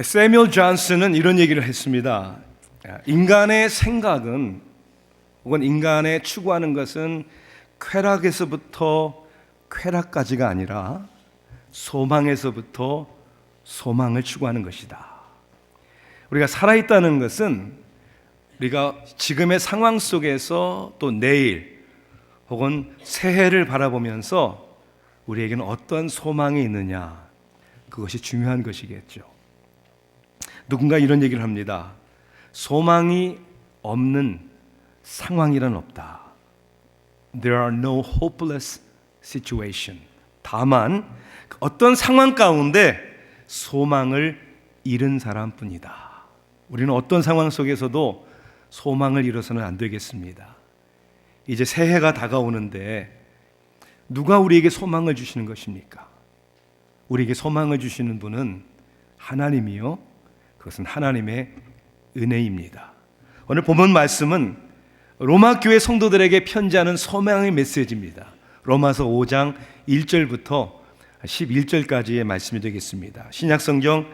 세뮤얼 존슨은 이런 얘기를 했습니다. 인간의 생각은 혹은 인간의 추구하는 것은 쾌락에서부터 쾌락까지가 아니라 소망에서부터 소망을 추구하는 것이다. 우리가 살아있다는 것은 우리가 지금의 상황 속에서 또 내일 혹은 새해를 바라보면서 우리에게는 어떤 소망이 있느냐, 그것이 중요한 것이겠죠. 누군가 이런 얘기를 합니다. 소망이 없는 상황이란 없다. There are no hopeless situation. 다만 어떤 상황 가운데 소망을 잃은 사람뿐이다. 우리는 어떤 상황 속에서도 소망을 잃어서는 안 되겠습니다. 이제 새해가 다가오는데 누가 우리에게 소망을 주시는 것입니까? 우리에게 소망을 주시는 분은 하나님이요, 그것은 하나님의 은혜입니다. 오늘 본문 말씀은 로마 교회 성도들에게 편지하는 소망의 메시지입니다. 로마서 5장 1절부터 11절까지의 말씀이 되겠습니다. 신약성경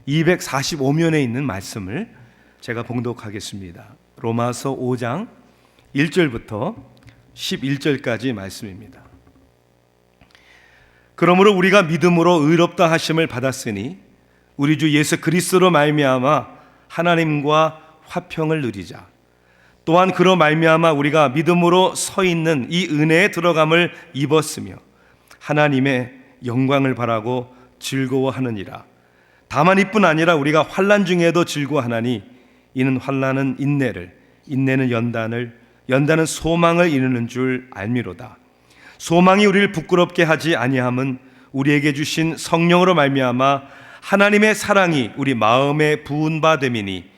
245면에 있는 말씀을 제가 봉독하겠습니다. 로마서 5장 1절부터 11절까지 말씀입니다. 그러므로 우리가 믿음으로 의롭다 하심을 받았으니 우리 주 예수 그리스도로 말미암아 하나님과 화평을 누리자. 또한 그로 말미암아 우리가 믿음으로 서 있는 이 은혜에 들어감을 입었으며 하나님의 영광을 바라고 즐거워하느니라. 다만 이뿐 아니라 우리가 환난 중에도 즐거워하나니 이는 환난은 인내를, 인내는 연단을, 연단은 소망을 이루는 줄 알미로다. 소망이 우리를 부끄럽게 하지 아니함은 우리에게 주신 성령으로 말미암아 하나님의 사랑이 우리 마음에 부은 바 됨이니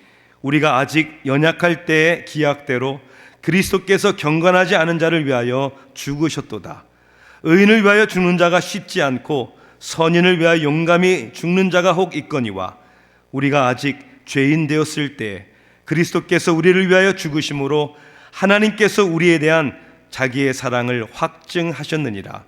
우리가 아직 연약할 때의 기약대로 그리스도께서 경건하지 않은 자를 위하여 죽으셨도다. 의인을 위하여 죽는 자가 쉽지 않고 선인을 위하여 용감히 죽는 자가 혹 있거니와 우리가 아직 죄인 되었을 때 그리스도께서 우리를 위하여 죽으심으로 하나님께서 우리에 대한 자기의 사랑을 확증하셨느니라.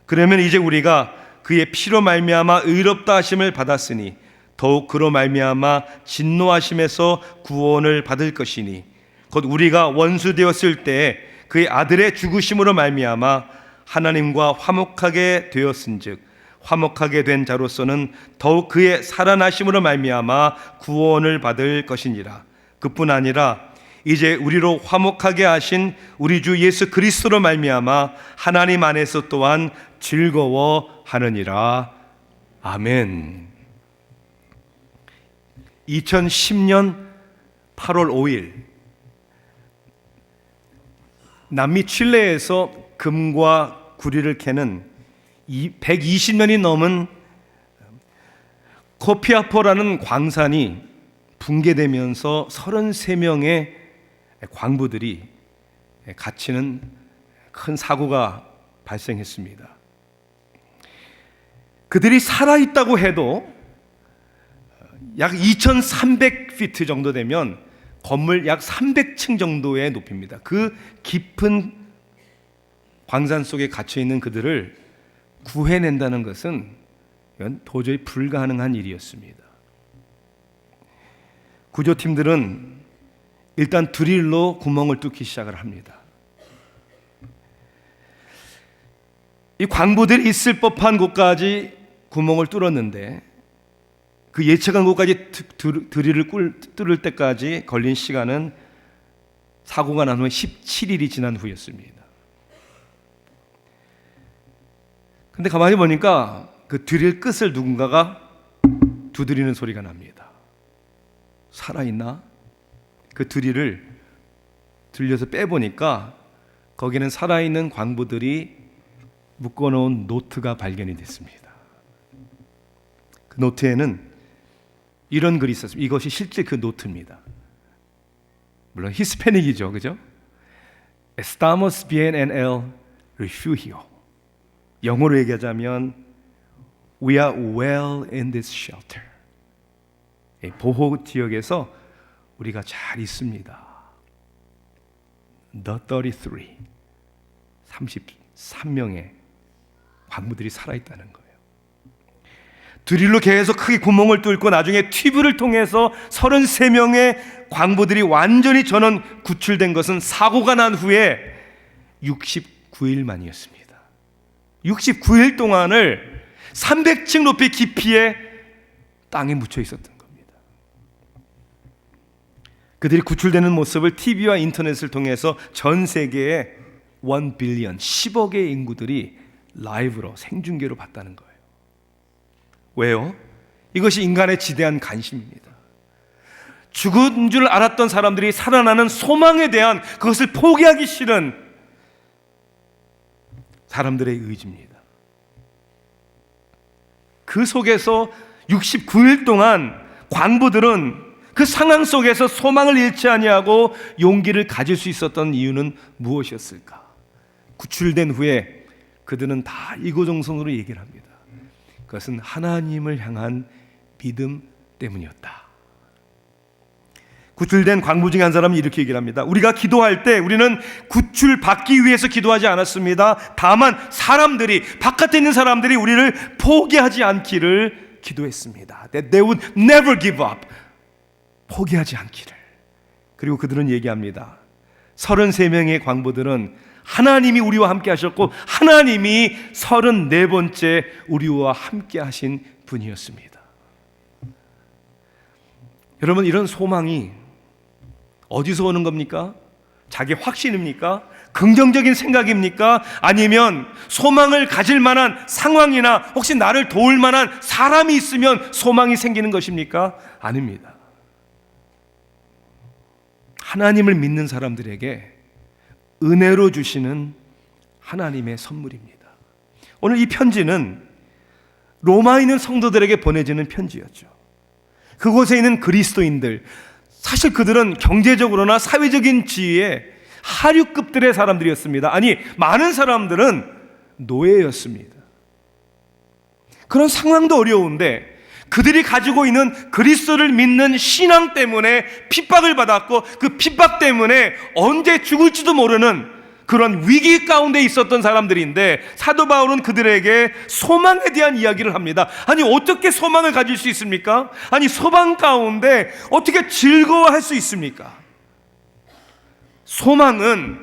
그러면 이제 우리가 그의 피로 말미암아 의롭다 하심을 받았으니 더욱 그로 말미암아 진노하심에서 구원을 받을 것이니 곧 우리가 원수 되었을 때 그의 아들의 죽으심으로 말미암아 하나님과 화목하게 되었은즉 화목하게 된 자로서는 더욱 그의 살아나심으로 말미암아 구원을 받을 것이니라. 그뿐 아니라 이제 우리로 화목하게 하신 우리 주 예수 그리스도로 말미암아 하나님 안에서 또한 즐거워하느니라. 아멘. 2010년 8월 5일 남미 칠레에서 금과 구리를 캐는 120년이 넘은 코피아포라는 광산이 붕괴되면서 33명의 광부들이 갇히는 큰 사고가 발생했습니다. 그들이 살아있다고 해도 약 2300피트 정도 되면 건물 약 300층 정도의 높이입니다. 그 깊은 광산 속에 갇혀있는 그들을 구해낸다는 것은 이건 도저히 불가능한 일이었습니다. 구조팀들은 일단 드릴로 구멍을 뚫기 시작을 합니다. 이 광부들이 있을 법한 곳까지 구멍을 뚫었는데 그 예측한 곳까지 드릴을 뚫을 때까지 걸린 시간은 사고가 난 후에 17일이 지난 후였습니다. 근데 가만히 보니까 그 드릴 끝을 누군가가 두드리는 소리가 납니다. 살아있나? 그 드릴을 들려서 빼보니까 거기는 살아있는 광부들이 묶어놓은 노트가 발견이 됐습니다. 그 노트에는 이런 글이 있었습니다. 이것이 실제 그 노트입니다. 물론 히스패닉이죠, 그죠? Estamos bien en el refugio. 영어로 얘기하자면 We are well in this shelter. 보호 지역에서 우리가 잘 있습니다. The 33명의 광부들이 살아있다는 거예요. 드릴로 계속 크게 구멍을 뚫고 나중에 튜브를 통해서 33명의 광부들이 완전히 전원 구출된 것은 사고가 난 후에 69일 만이었습니다. 69일 동안을 300층 높이 깊이에 땅에 묻혀 있었던 겁니다. 그들이 구출되는 모습을 TV와 인터넷을 통해서 전 세계의 1 빌리언, 10억의 인구들이 라이브로 생중계로 봤다는 거예요. 왜요? 이것이 인간의 지대한 관심입니다. 죽은 줄 알았던 사람들이 살아나는 소망에 대한 그것을 포기하기 싫은 사람들의 의지입니다. 그 속에서 69일 동안 광부들은 그 상황 속에서 소망을 잃지 아니하고 용기를 가질 수 있었던 이유는 무엇이었을까? 구출된 후에 그들은 다 이고정성으로 얘기를 합니다. 그것은 하나님을 향한 믿음 때문이었다. 구출된 광부 중에 한 사람이 이렇게 얘기를 합니다. 우리가 기도할 때 우리는 구출받기 위해서 기도하지 않았습니다. 다만 사람들이, 바깥에 있는 사람들이 우리를 포기하지 않기를 기도했습니다. That they would never give up. 포기하지 않기를. 그리고 그들은 얘기합니다. 33명의 광부들은 하나님이 우리와 함께 하셨고 하나님이 34번째 우리와 함께 하신 분이었습니다. 여러분, 이런 소망이 어디서 오는 겁니까? 자기 확신입니까? 긍정적인 생각입니까? 아니면 소망을 가질 만한 상황이나 혹시 나를 도울 만한 사람이 있으면 소망이 생기는 것입니까? 아닙니다. 하나님을 믿는 사람들에게 은혜로 주시는 하나님의 선물입니다. 오늘 이 편지는 로마에 있는 성도들에게 보내지는 편지였죠. 그곳에 있는 그리스도인들, 사실 그들은 경제적으로나 사회적인 지위에 하류급들의 사람들이었습니다. 아니, 많은 사람들은 노예였습니다. 그런 상황도 어려운데 그들이 가지고 있는 그리스도를 믿는 신앙 때문에 핍박을 받았고 그 핍박 때문에 언제 죽을지도 모르는 그런 위기 가운데 있었던 사람들인데 사도 바울은 그들에게 소망에 대한 이야기를 합니다. 아니, 어떻게 소망을 가질 수 있습니까? 아니, 소망 가운데 어떻게 즐거워할 수 있습니까? 소망은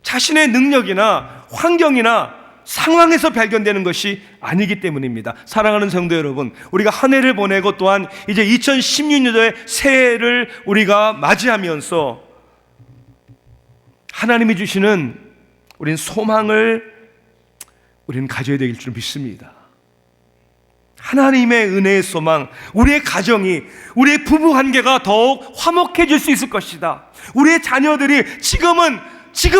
자신의 능력이나 환경이나 상황에서 발견되는 것이 아니기 때문입니다. 사랑하는 성도 여러분, 우리가 한 해를 보내고 또한 이제 2016년도의 새해를 우리가 맞이하면서 하나님이 주시는 우리는 소망을 우리는 가져야 될 줄 믿습니다. 하나님의 은혜의 소망, 우리의 가정이, 우리의 부부 관계가 더욱 화목해질 수 있을 것이다. 우리의 자녀들이 지금은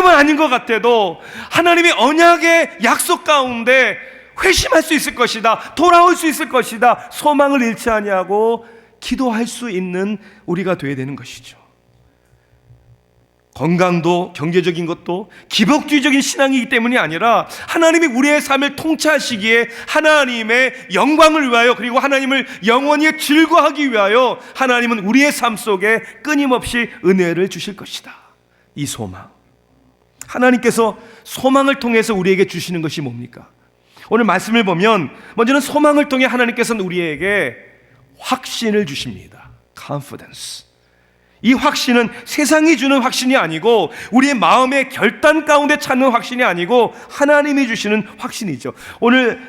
아닌 것 같아도 하나님의 언약의 약속 가운데 회심할 수 있을 것이다. 돌아올 수 있을 것이다. 소망을 잃지 아니하고 기도할 수 있는 우리가 되어야 되는 것이죠. 건강도 경제적인 것도 기복주의적인 신앙이기 때문이 아니라 하나님이 우리의 삶을 통치하시기에 하나님의 영광을 위하여 그리고 하나님을 영원히 즐거워하기 위하여 하나님은 우리의 삶 속에 끊임없이 은혜를 주실 것이다. 이 소망, 하나님께서 소망을 통해서 우리에게 주시는 것이 뭡니까? 오늘 말씀을 보면 먼저는 소망을 통해 하나님께서는 우리에게 확신을 주십니다. Confidence. 이 확신은 세상이 주는 확신이 아니고 우리의 마음의 결단 가운데 찾는 확신이 아니고 하나님이 주시는 확신이죠. 오늘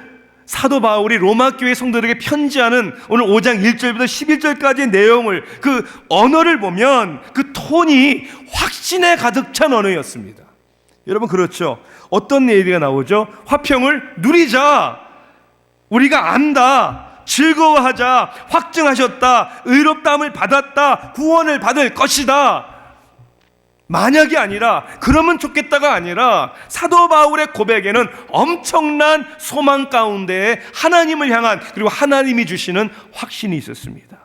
사도 바울이 로마 교회 성도들에게 편지하는 오늘 5장 1절부터 11절까지의 내용을, 그 언어를 보면 그 톤이 확신에 가득 찬 언어였습니다. 여러분, 그렇죠? 어떤 얘기가 나오죠? 화평을 누리자, 우리가 안다, 즐거워하자, 확증하셨다, 의롭다함을 받았다, 구원을 받을 것이다. 만약이 아니라 그러면 좋겠다가 아니라 사도 바울의 고백에는 엄청난 소망 가운데 하나님을 향한, 그리고 하나님이 주시는 확신이 있었습니다.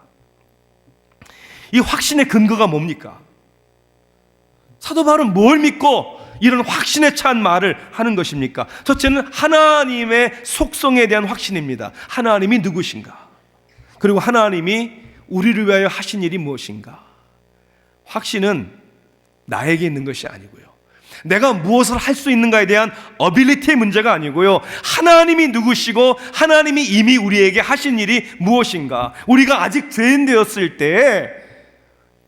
이 확신의 근거가 뭡니까? 사도 바울은 뭘 믿고 이런 확신에 찬 말을 하는 것입니까? 첫째는 하나님의 속성에 대한 확신입니다. 하나님이 누구신가? 그리고 하나님이 우리를 위하여 하신 일이 무엇인가? 확신은 나에게 있는 것이 아니고요, 내가 무엇을 할 수 있는가에 대한 어빌리티의 문제가 아니고요, 하나님이 누구시고 하나님이 이미 우리에게 하신 일이 무엇인가, 우리가 아직 죄인 되었을 때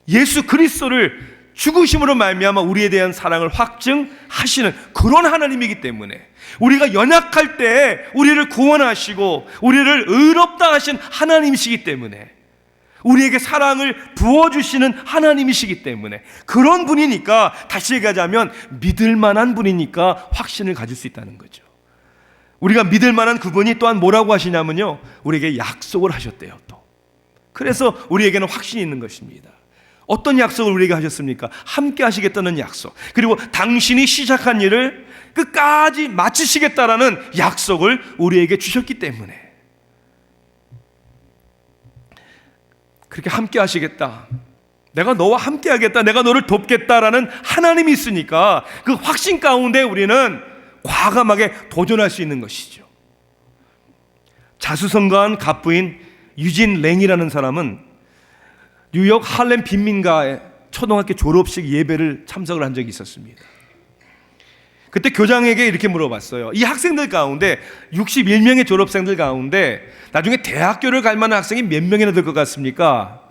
예수 그리스도를 죽으심으로 말미암아 우리에 대한 사랑을 확증하시는 그런 하나님이기 때문에, 우리가 연약할 때 우리를 구원하시고 우리를 의롭다 하신 하나님이시기 때문에, 우리에게 사랑을 부어주시는 하나님이시기 때문에, 그런 분이니까, 다시 얘기하자면 믿을 만한 분이니까 확신을 가질 수 있다는 거죠. 우리가 믿을 만한 그분이 또한 뭐라고 하시냐면요, 우리에게 약속을 하셨대요. 또 그래서 우리에게는 확신이 있는 것입니다. 어떤 약속을 우리에게 하셨습니까? 함께 하시겠다는 약속, 그리고 당신이 시작한 일을 끝까지 마치시겠다라는 약속을 우리에게 주셨기 때문에, 그렇게 함께 하시겠다, 내가 너와 함께 하겠다, 내가 너를 돕겠다라는 하나님이 있으니까 그 확신 가운데 우리는 과감하게 도전할 수 있는 것이죠. 자수성가한 갑부인 유진 랭이라는 사람은 뉴욕 할렘 빈민가의 초등학교 졸업식 예배를 참석을 한 적이 있었습니다. 그때 교장에게 이렇게 물어봤어요. 이 학생들 가운데 61명의 졸업생들 가운데 나중에 대학교를 갈 만한 학생이 몇 명이나 될 것 같습니까?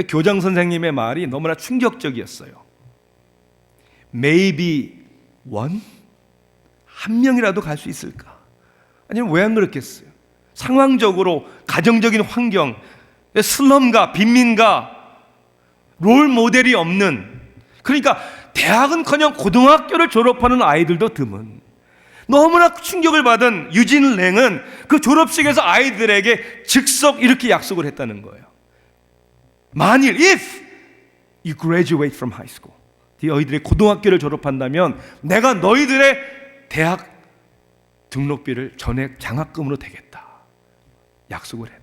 교장 선생님의 말이 너무나 충격적이었어요. Maybe one? 한 명이라도 갈 수 있을까? 아니면 왜 안 그렇겠어요? 상황적으로, 가정적인 환경, 슬럼가, 빈민가, 롤 모델이 없는, 그러니까 대학은커녕 고등학교를 졸업하는 아이들도 드문, 너무나 충격을 받은 유진 랭은 그 졸업식에서 아이들에게 즉석 이렇게 약속을 했다는 거예요. 만일 if you graduate from high school, 너희들이 고등학교를 졸업한다면 내가 너희들의 대학 등록비를 전액 장학금으로 대겠다, 약속을 했대요.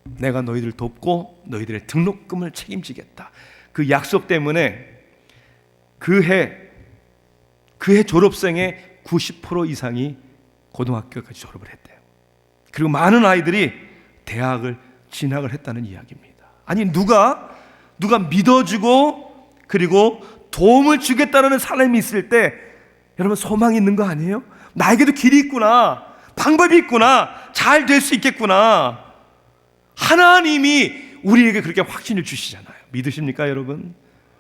내가 너희들 돕고 너희들의 등록금을 책임지겠다. 그 약속 때문에 그해 졸업생의 90% 이상이 고등학교까지 졸업을 했대요. 그리고 많은 아이들이 대학을 진학을 했다는 이야기입니다. 아니, 누가 믿어주고 그리고 도움을 주겠다는 사람이 있을 때 여러분 소망이 있는 거 아니에요? 나에게도 길이 있구나, 방법이 있구나, 잘 될 수 있겠구나. 하나님이 우리에게 그렇게 확신을 주시잖아요. 믿으십니까 여러분?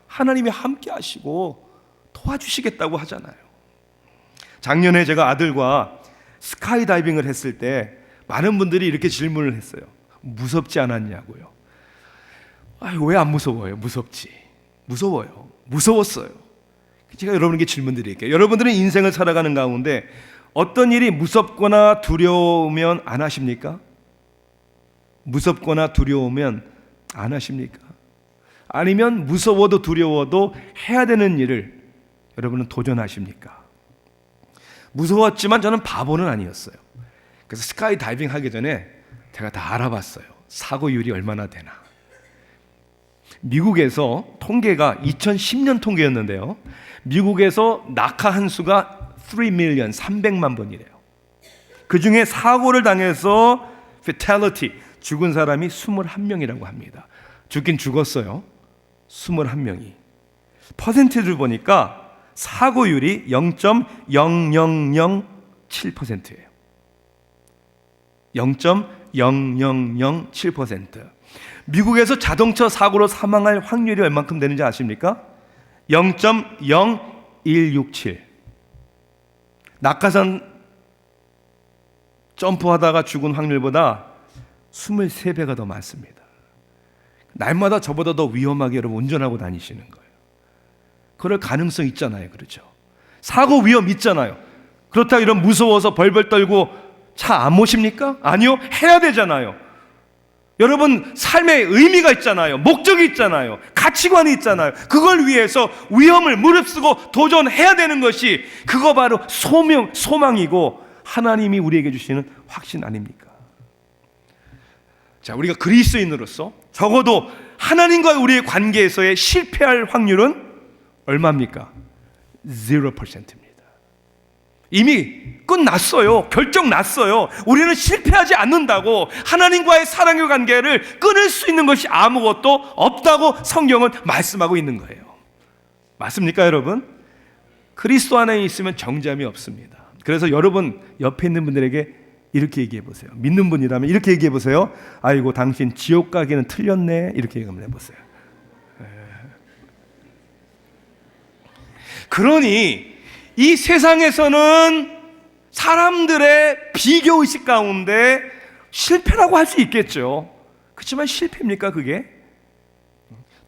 하나님이 함께 하시고 도와주시겠다고 하잖아요. 작년에 제가 아들과 스카이다이빙을 했을 때 많은 분들이 이렇게 질문을 했어요. 무섭지 않았냐고요. 왜 안 무서워요? 무서워요. 무서웠어요. 제가 여러분에게 질문 드릴게요. 여러분들은 인생을 살아가는 가운데 어떤 일이 무섭거나 두려우면 안 하십니까? 무섭거나 두려우면 안 하십니까? 아니면 무서워도 두려워도 해야 되는 일을 여러분은 도전하십니까? 무서웠지만 저는 바보는 아니었어요. 그래서 스카이 다이빙 하기 전에 제가 다 알아봤어요. 사고율이 얼마나 되나. 미국에서 통계가 2010년 통계였는데요, 미국에서 낙하 한 수가 300만 번이래요. 그 중에 사고를 당해서 fatality, 죽은 사람이 21명이라고 합니다. 죽긴 죽었어요. 21명이. 퍼센티지를 보니까 사고율이 0.0007%예요. 0.0007%. 미국에서 자동차 사고로 사망할 확률이 얼만큼 되는지 아십니까? 0.0167. 낙하산 점프하다가 죽은 확률보다 23배가 더 많습니다. 날마다 저보다 더 위험하게 여러분 운전하고 다니시는 거예요. 그럴 가능성 있잖아요. 그렇죠? 사고 위험 있잖아요. 그렇다고 이런 무서워서 벌벌 떨고 차 안 모십니까? 아니요, 해야 되잖아요. 여러분 삶에 의미가 있잖아요. 목적이 있잖아요. 가치관이 있잖아요. 그걸 위해서 위험을 무릅쓰고 도전해야 되는 것이, 그거 바로 소망이고 하나님이 우리에게 주시는 확신 아닙니까? 자, 우리가 그리스도인으로서 적어도 하나님과 우리의 관계에서의 실패할 확률은 얼마입니까? 0%입니다. 이미 끝났어요. 결정 났어요. 우리는 실패하지 않는다고, 하나님과의 사랑의 관계를 끊을 수 있는 것이 아무것도 없다고 성경은 말씀하고 있는 거예요. 맞습니까, 여러분? 그리스도 안에 있으면 정죄함이 없습니다. 그래서 여러분 옆에 있는 분들에게 이렇게 얘기해 보세요. 믿는 분이라면 이렇게 얘기해 보세요. 아이고, 당신 지옥 가기는 틀렸네. 이렇게 얘기해 보세요. 그러니 이 세상에서는 사람들의 비교의식 가운데 실패라고 할 수 있겠죠. 그렇지만 실패입니까, 그게?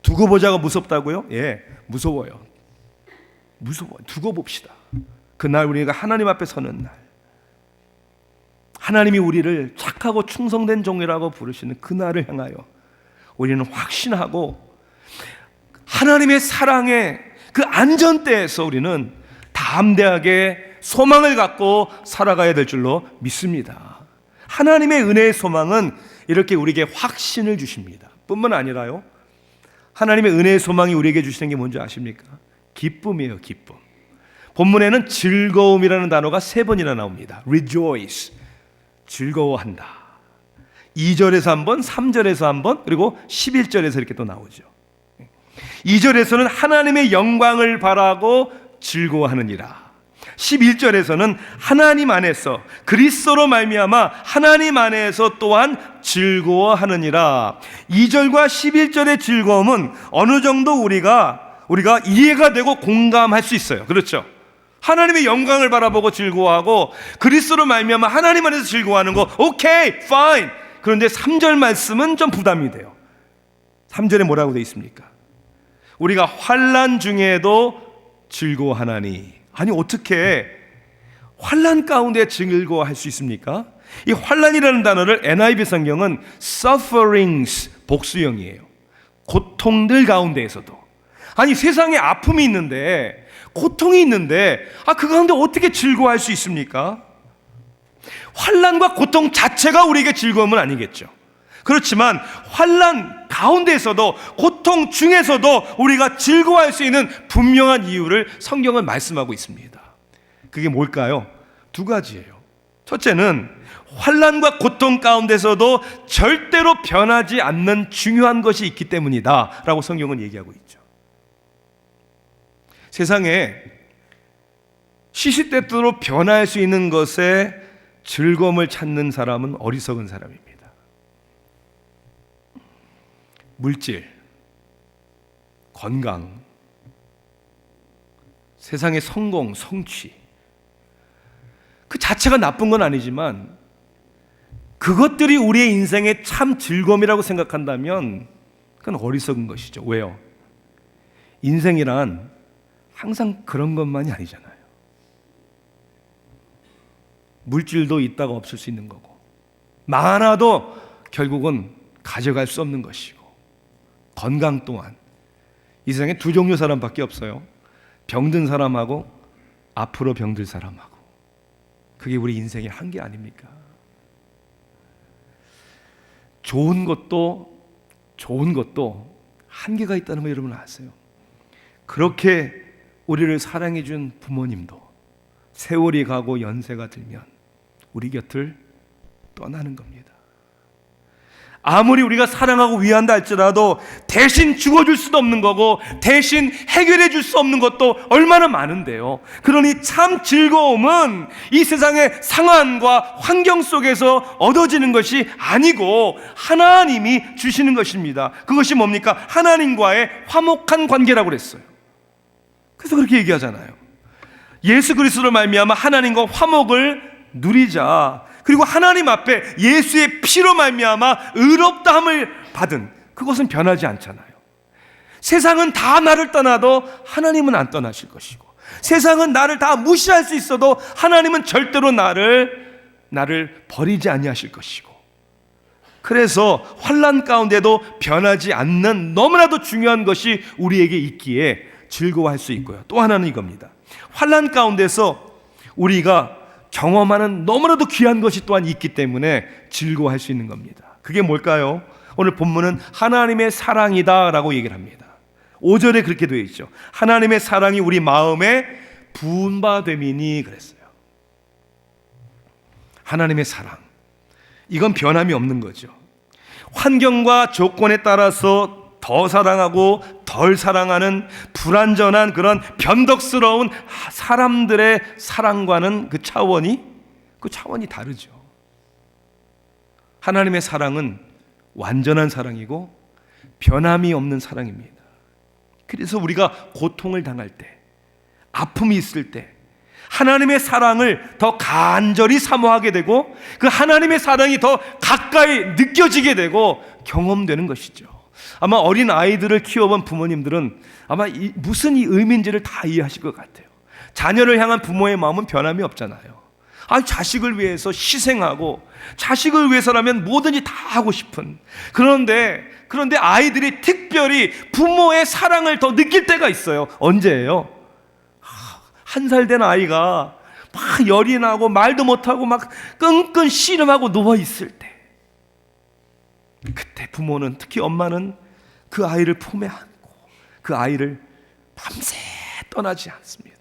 두고 보자가 무섭다고요? 예, 무서워요. 무서워요. 두고 봅시다. 그날 우리가 하나님 앞에 서는 날, 하나님이 우리를 착하고 충성된 종이라고 부르시는 그날을 향하여 우리는 확신하고 하나님의 사랑의 그 안전대에서 우리는 담대하게 소망을 갖고 살아가야 될 줄로 믿습니다. 하나님의 은혜의 소망은 이렇게 우리에게 확신을 주십니다. 뿐만 아니라요, 하나님의 은혜의 소망이 우리에게 주시는 게 뭔지 아십니까? 기쁨이에요. 기쁨. 본문에는 즐거움이라는 단어가 3번이나 나옵니다. rejoice, 즐거워한다. 2절에서 한 번, 3절에서 한 번, 그리고 11절에서 이렇게 또 나오죠. 2절에서는 하나님의 영광을 바라고 즐거워하느니라. 11절에서는 하나님 안에서, 그리스도로 말미암아 하나님 안에서 또한 즐거워하느니라. 2절과 11절의 즐거움은 어느 정도 우리가 이해가 되고 공감할 수 있어요. 그렇죠? 하나님의 영광을 바라보고 즐거워하고 그리스도로 말미암아 하나님 안에서 즐거워하는 거 오케이, fine. 그런데 3절 말씀은 좀 부담이 돼요. 3절에 뭐라고 되어 있습니까? 우리가 환난 중에도 즐거워하나니. 아니, 어떻게 환난 가운데 즐거워할 수 있습니까? 이 환난이라는 단어를 NIV 성경은 sufferings, 복수형이에요. 고통들 가운데에서도. 아니, 세상에 아픔이 있는데, 고통이 있는데, 그 가운데 어떻게 즐거워할 수 있습니까? 환난과 고통 자체가 우리에게 즐거움은 아니겠죠. 그렇지만 환난 가운데에서도, 고통 중에서도 우리가 즐거워할 수 있는 분명한 이유를 성경은 말씀하고 있습니다. 그게 뭘까요? 2가지예요. 첫째는 환난과 고통 가운데서도 절대로 변하지 않는 중요한 것이 있기 때문이다 라고 성경은 얘기하고 있죠. 세상에 시시때때로 변할 수 있는 것에 즐거움을 찾는 사람은 어리석은 사람입니다. 물질, 건강, 세상의 성공, 성취, 그 자체가 나쁜 건 아니지만 그것들이 우리의 인생의 참 즐거움이라고 생각한다면 그건 어리석은 것이죠. 왜요? 인생이란 항상 그런 것만이 아니잖아요. 물질도 있다가 없을 수 있는 거고, 많아도 결국은 가져갈 수 없는 것이고, 건강 또한 이 세상에 2 종류 사람밖에 없어요. 병든 사람하고 앞으로 병들 사람하고. 그게 우리 인생의 한계 아닙니까? 좋은 것도 한계가 있다는 거 여러분 아세요? 그렇게 우리를 사랑해 준 부모님도 세월이 가고 연세가 들면 우리 곁을 떠나는 겁니다. 아무리 우리가 사랑하고 위한다 할지라도 대신 죽어줄 수도 없는 거고 대신 해결해 줄 수 없는 것도 얼마나 많은데요. 그러니 참 즐거움은 이 세상의 상황과 환경 속에서 얻어지는 것이 아니고 하나님이 주시는 것입니다. 그것이 뭡니까? 하나님과의 화목한 관계라고 그랬어요. 그래서 그렇게 얘기하잖아요. 예수 그리스도로 말미암아 하나님과 화목을 누리자. 그리고 하나님 앞에 예수의 피로 말미암아 의롭다함을 받은 그것은 변하지 않잖아요. 세상은 다 나를 떠나도 하나님은 안 떠나실 것이고, 세상은 나를 다 무시할 수 있어도 하나님은 절대로 나를 버리지 아니하실 것이고, 그래서 환난 가운데도 변하지 않는 너무나도 중요한 것이 우리에게 있기에 즐거워할 수 있고요. 또 하나는 이겁니다. 환난 가운데서 우리가 경험하는 너무나도 귀한 것이 또한 있기 때문에 즐거워할 수 있는 겁니다. 그게 뭘까요? 오늘 본문은 하나님의 사랑이다 라고 얘기를 합니다. 5절에 그렇게 되어 있죠. 하나님의 사랑이 우리 마음에 부은 바 됨이니 그랬어요. 하나님의 사랑, 이건 변함이 없는 거죠. 환경과 조건에 따라서 더 사랑하고 더 덜 사랑하는 불완전한 그런 변덕스러운 사람들의 사랑과는 그 차원이 다르죠. 하나님의 사랑은 완전한 사랑이고 변함이 없는 사랑입니다. 그래서 우리가 고통을 당할 때, 아픔이 있을 때 하나님의 사랑을 더 간절히 사모하게 되고 그 하나님의 사랑이 더 가까이 느껴지게 되고 경험되는 것이죠. 아마 어린 아이들을 키워본 부모님들은 아마 무슨 이 의미인지를 다 이해하실 것 같아요. 자녀를 향한 부모의 마음은 변함이 없잖아요. 자식을 위해서 희생하고 자식을 위해서라면 뭐든지 다 하고 싶은, 그런데 아이들이 특별히 부모의 사랑을 더 느낄 때가 있어요. 언제예요? 1살 된 아이가 막 열이 나고 말도 못하고 막 끙끙 씨름하고 누워있을 때, 그때 부모는, 특히 엄마는 그 아이를 품에 안고 그 아이를 밤새 떠나지 않습니다.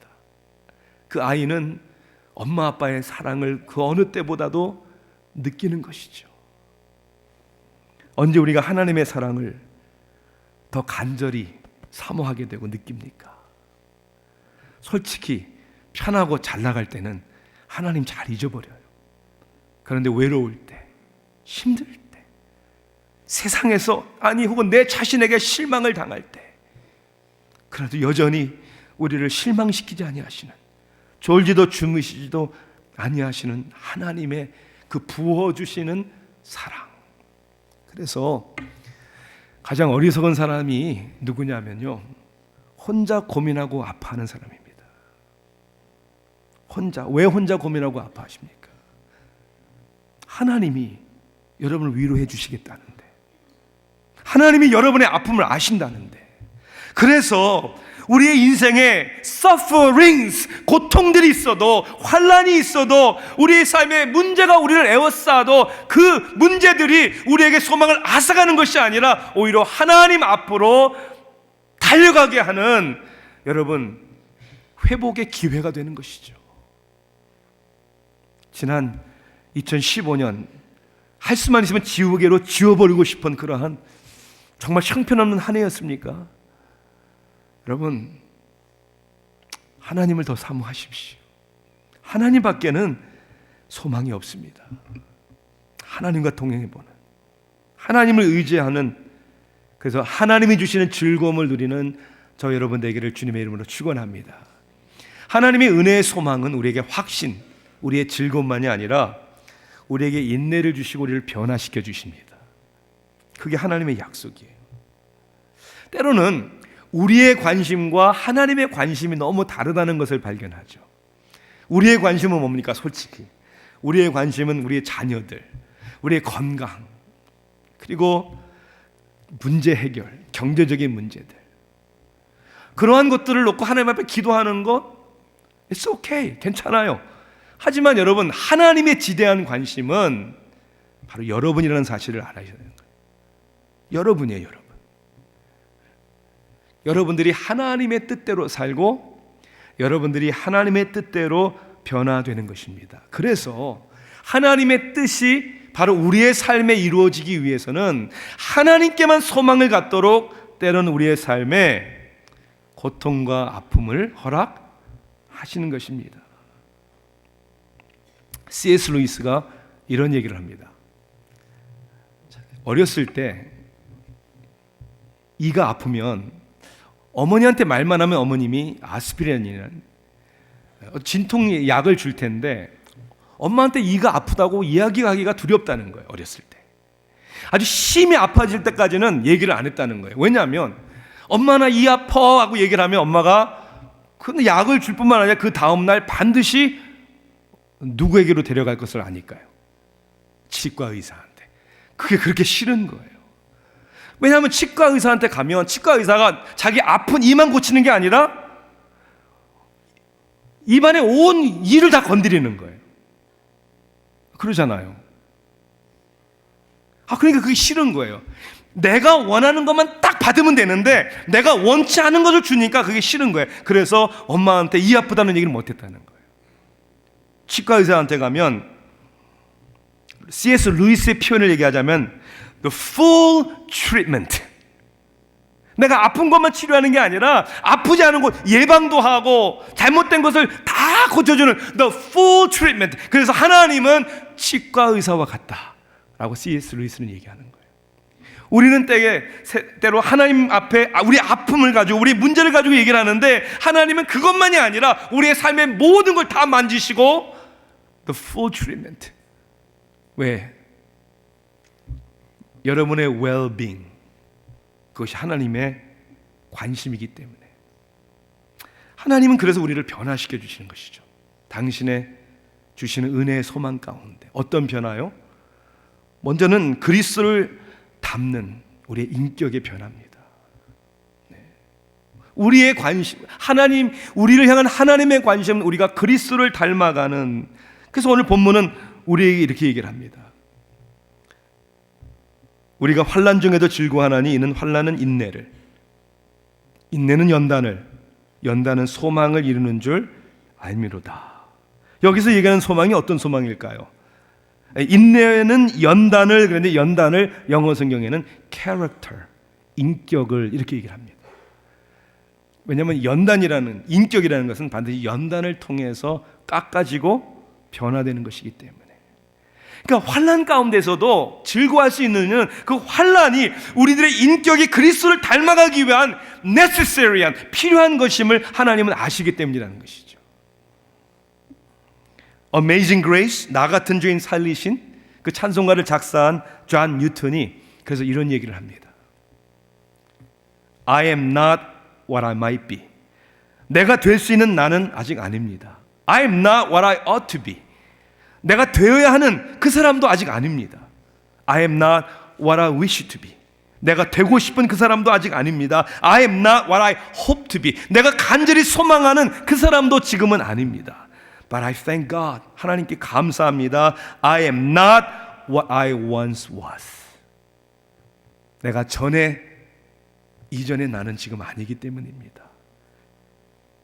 그 아이는 엄마 아빠의 사랑을 그 어느 때보다도 느끼는 것이죠. 언제 우리가 하나님의 사랑을 더 간절히 사모하게 되고 느낍니까? 솔직히 편하고 잘 나갈 때는 하나님 잘 잊어버려요. 그런데 외로울 때, 힘들 때, 세상에서 혹은 내 자신에게 실망을 당할 때, 그래도 여전히 우리를 실망시키지 아니하시는, 졸지도 주무시지도 아니하시는 하나님의 그 부어주시는 사랑. 그래서 가장 어리석은 사람이 누구냐면요, 혼자 고민하고 아파하는 사람입니다. 왜 혼자 고민하고 아파하십니까? 하나님이 여러분을 위로해 주시겠다는데, 하나님이 여러분의 아픔을 아신다는데, 그래서 우리의 인생에 sufferings, 고통들이 있어도, 환난이 있어도, 우리의 삶에 문제가 우리를 에워싸도 그 문제들이 우리에게 소망을 앗아가는 것이 아니라 오히려 하나님 앞으로 달려가게 하는, 여러분, 회복의 기회가 되는 것이죠. 지난 2015년 할 수만 있으면 지우개로 지워버리고 싶은 그러한 정말 형편없는 한 해였습니까? 여러분, 하나님을 더 사모하십시오. 하나님 밖에는 소망이 없습니다. 하나님과 동행해보는, 하나님을 의지하는, 그래서 하나님이 주시는 즐거움을 누리는 저 여러분 되기를 주님의 이름으로 축원합니다. 하나님의 은혜의 소망은 우리에게 확신, 우리의 즐거움만이 아니라 우리에게 인내를 주시고 우리를 변화시켜 주십니다. 그게 하나님의 약속이에요. 때로는 우리의 관심과 하나님의 관심이 너무 다르다는 것을 발견하죠. 우리의 관심은 뭡니까? 솔직히 우리의 관심은 우리의 자녀들, 우리의 건강, 그리고 문제 해결, 경제적인 문제들, 그러한 것들을 놓고 하나님 앞에 기도하는 것, It's okay, 괜찮아요. 하지만 여러분, 하나님의 지대한 관심은 바로 여러분이라는 사실을 알아야 되는 거예요. 여러분이에요, 여러분. 여러분들이 하나님의 뜻대로 살고 여러분들이 하나님의 뜻대로 변화되는 것입니다. 그래서 하나님의 뜻이 바로 우리의 삶에 이루어지기 위해서는 하나님께만 소망을 갖도록 때로는 우리의 삶에 고통과 아픔을 허락하시는 것입니다. C.S. 루이스가 이런 얘기를 합니다. 어렸을 때 이가 아프면 어머니한테 말만 하면 어머님이 아스피린이라는 진통 약을 줄 텐데 엄마한테 이가 아프다고 이야기하기가 두렵다는 거예요. 어렸을 때 아주 심히 아파질 때까지는 얘기를 안 했다는 거예요. 왜냐하면 엄마 나 이 아파 하고 얘기를 하면 엄마가 그 약을 줄 뿐만 아니라 그 다음날 반드시 누구에게로 데려갈 것을 아니까요. 치과 의사한테. 그게 그렇게 싫은 거예요. 왜냐하면 치과 의사한테 가면 치과 의사가 자기 아픈 이만 고치는 게 아니라 입안에 온 이를 다 건드리는 거예요. 그러잖아요. 그러니까 그게 싫은 거예요. 내가 원하는 것만 딱 받으면 되는데 내가 원치 않은 것을 주니까 그게 싫은 거예요. 그래서 엄마한테 이 아프다는 얘기를 못했다는 거예요. 치과 의사한테 가면 C.S. 루이스의 표현을 얘기하자면 the full treatment, 내가 아픈 것만 치료하는 게 아니라 아프지 않은 것 예방도 하고 잘못된 것을 다 고쳐주는 the full treatment. 그래서 하나님은 치과 의사와 같다라고 C.S. 루이스는 얘기하는 거예요. 우리는 때로 하나님 앞에 우리 아픔을 가지고 우리 문제를 가지고 얘기를 하는데 하나님은 그것만이 아니라 우리의 삶의 모든 걸 다 만지시고 the full treatment. 왜? 여러분의 well-being, 그것이 하나님의 관심이기 때문에. 하나님은 그래서 우리를 변화시켜 주시는 것이죠. 당신의 주시는 은혜의 소망 가운데. 어떤 변화요? 먼저는 그리스도를 닮는 우리의 인격의 변화입니다. 우리의 관심, 하나님, 우리를 향한 하나님의 관심은 우리가 그리스도를 닮아가는. 그래서 오늘 본문은 우리에게 이렇게 얘기를 합니다. 우리가 환난 중에도 즐거워하나니 이는 환난은 인내를, 인내는 연단을, 연단은 소망을 이루는 줄 알미로다. 여기서 얘기하는 소망이 어떤 소망일까요? 인내는 연단을, 그런데 연단을 영어 성경에는 character, 인격을 이렇게 얘기를 합니다. 왜냐하면 연단이라는, 인격이라는 것은 반드시 연단을 통해서 깎아지고 변화되는 것이기 때문에. 그러니까 환난 가운데서도 즐거워할 수 있는 그 환난이 우리들의 인격이 그리스도를 닮아가기 위한 necessary한, 필요한 것임을 하나님은 아시기 때문이라는 것이죠. Amazing Grace, 나 같은 죄인 살리신 그 찬송가를 작사한 존 뉴턴이 그래서 이런 얘기를 합니다. I am not what I might be. 내가 될 수 있는 나는 아직 아닙니다. I am not what I ought to be. 내가 되어야 하는 그 사람도 아직 아닙니다. I am not what I wish to be. 내가 되고 싶은 그 사람도 아직 아닙니다. I am not what I hope to be. 내가 간절히 소망하는 그 사람도 지금은 아닙니다. But I thank God. 하나님께 감사합니다. I am not what I once was. 내가 이전에 나는 지금 아니기 때문입니다.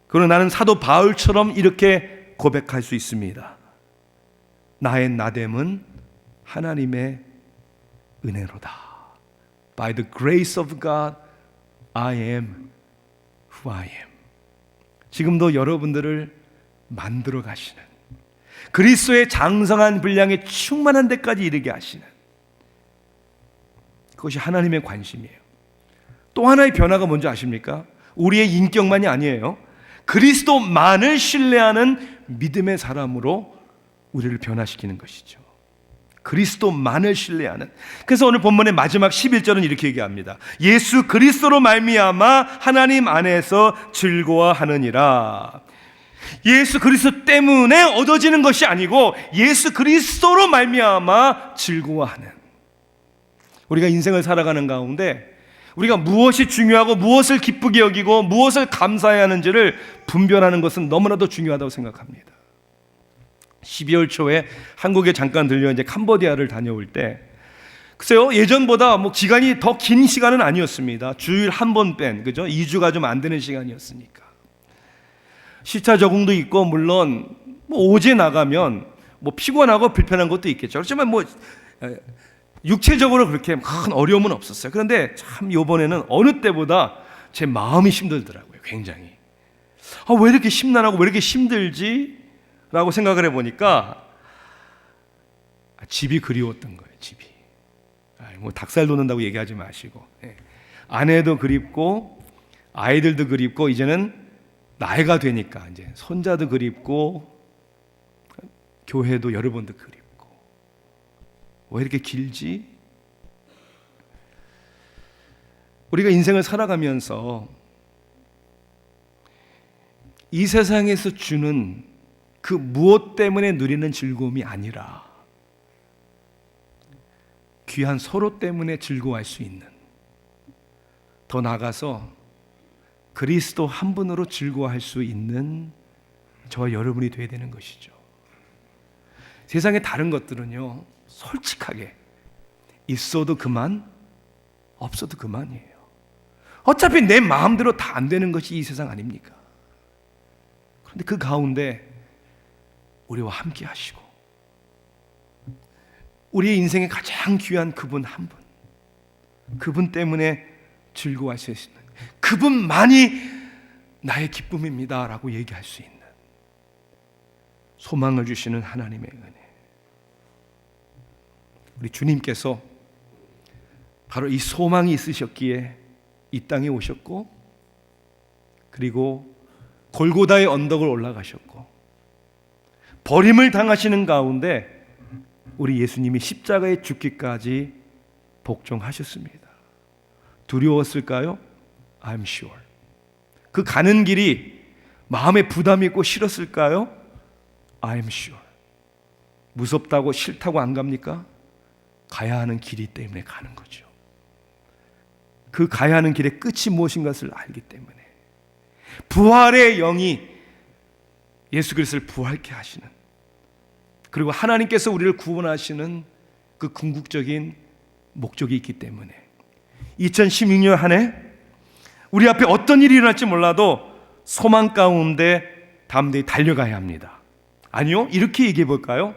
그러나 나는 사도 바울처럼 이렇게 고백할 수 있습니다. 나의 나됨은 하나님의 은혜로다. By the grace of God, I am who I am. 지금도 여러분들을 만들어 가시는, 그리스도의 장성한 분량에 충만한 데까지 이르게 하시는, 그것이 하나님의 관심이에요. 또 하나의 변화가 뭔지 아십니까? 우리의 인격만이 아니에요. 그리스도만을 신뢰하는 믿음의 사람으로 우리를 변화시키는 것이죠. 그리스도만을 신뢰하는. 그래서 오늘 본문의 마지막 11절은 이렇게 얘기합니다. 예수 그리스도로 말미암아 하나님 안에서 즐거워하느니라. 예수 그리스도 때문에 얻어지는 것이 아니고 예수 그리스도로 말미암아 즐거워하는. 우리가 인생을 살아가는 가운데 우리가 무엇이 중요하고 무엇을 기쁘게 여기고 무엇을 감사해야 하는지를 분별하는 것은 너무나도 중요하다고 생각합니다. 12월 초에 한국에 잠깐 들려 이제 캄보디아를 다녀올 때, 글쎄요, 예전보다 뭐 기간이 더 긴 시간은 아니었습니다. 주일 한 번 뺀, 그죠? 2주가 좀 안 되는 시간이었으니까. 시차 적응도 있고, 물론 뭐 오제 나가면 뭐 피곤하고 불편한 것도 있겠죠. 그렇지만 뭐 육체적으로 그렇게 큰 어려움은 없었어요. 그런데 참 이번에는 어느 때보다 제 마음이 힘들더라고요. 굉장히. 왜 이렇게 심란하고 왜 이렇게 힘들지? 라고 생각을 해보니까 집이 그리웠던 거예요. 집이. 뭐 닭살 돋는다고 얘기하지 마시고, 아내도 그립고 아이들도 그립고 이제는 나이가 되니까 이제 손자도 그립고 교회도 여러 번도 그립고. 왜 이렇게 길지? 우리가 인생을 살아가면서 이 세상에서 주는 그 무엇 때문에 누리는 즐거움이 아니라 귀한 서로 때문에 즐거워할 수 있는, 더 나아가서 그리스도 한 분으로 즐거워할 수 있는 저와 여러분이 되어야 되는 것이죠. 세상의 다른 것들은요, 솔직하게 있어도 그만, 없어도 그만이에요. 어차피 내 마음대로 다 안 되는 것이 이 세상 아닙니까? 그런데 그 가운데 우리와 함께 하시고 우리의 인생에 가장 귀한 그분 한 분, 그분 때문에 즐거워하실 수 있는, 그분만이 나의 기쁨입니다 라고 얘기할 수 있는 소망을 주시는 하나님의 은혜. 우리 주님께서 바로 이 소망이 있으셨기에 이 땅에 오셨고, 그리고 골고다의 언덕을 올라가셨고, 버림을 당하시는 가운데 우리 예수님이 십자가에 죽기까지 복종하셨습니다. 두려웠을까요? I'm sure. 그 가는 길이 마음에 부담이 있고 싫었을까요? I'm sure. 무섭다고 싫다고 안 갑니까? 가야 하는 길이 때문에 가는 거죠. 그 가야 하는 길의 끝이 무엇인 것을 알기 때문에, 부활의 영이 예수 그리스도를 부활케 하시는, 그리고 하나님께서 우리를 구원하시는 그 궁극적인 목적이 있기 때문에 2016년 한 해 우리 앞에 어떤 일이 일어날지 몰라도 소망 가운데 담대히 달려가야 합니다. 아니요, 이렇게 얘기해 볼까요?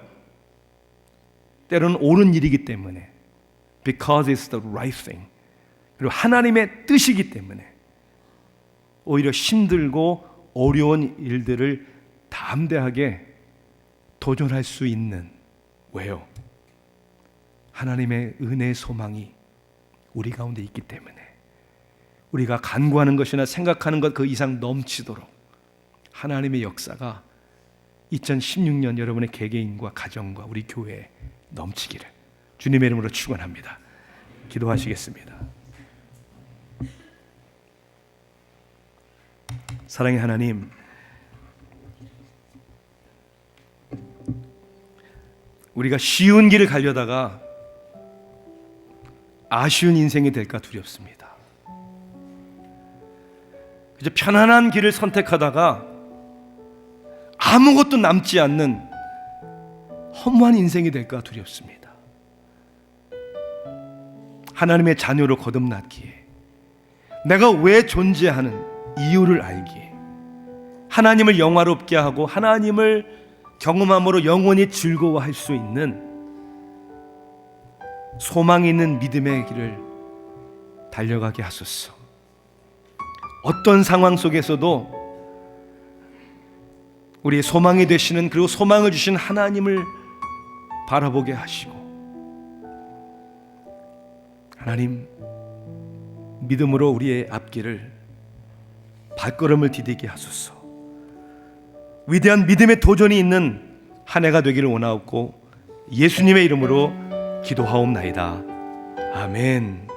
때로는 옳은 일이기 때문에, because it's the right thing, 그리고 하나님의 뜻이기 때문에 오히려 힘들고 어려운 일들을 담대하게 도전할 수 있는, 왜요? 하나님의 은혜의 소망이 우리 가운데 있기 때문에 우리가 간구하는 것이나 생각하는 것 그 이상 넘치도록 하나님의 역사가 2016년 여러분의 개개인과 가정과 우리 교회에 넘치기를 주님의 이름으로 축원합니다. 기도하시겠습니다. 사랑의 하나님, 우리가 쉬운 길을 가려다가 아쉬운 인생이 될까 두렵습니다. 그저 편안한 길을 선택하다가 아무것도 남지 않는 허무한 인생이 될까 두렵습니다. 하나님의 자녀로 거듭났기에, 내가 왜 존재하는 이유를 알기에, 하나님을 영화롭게 하고 하나님을 경험함으로 영원히 즐거워할 수 있는 소망이 있는 믿음의 길을 달려가게 하소서. 어떤 상황 속에서도 우리의 소망이 되시는, 그리고 소망을 주신 하나님을 바라보게 하시고, 하나님, 믿음으로 우리의 앞길을, 발걸음을 디디게 하소서. 위대한 믿음의 도전이 있는 한 해가 되기를 원하옵고 예수님의 이름으로 기도하옵나이다. 아멘.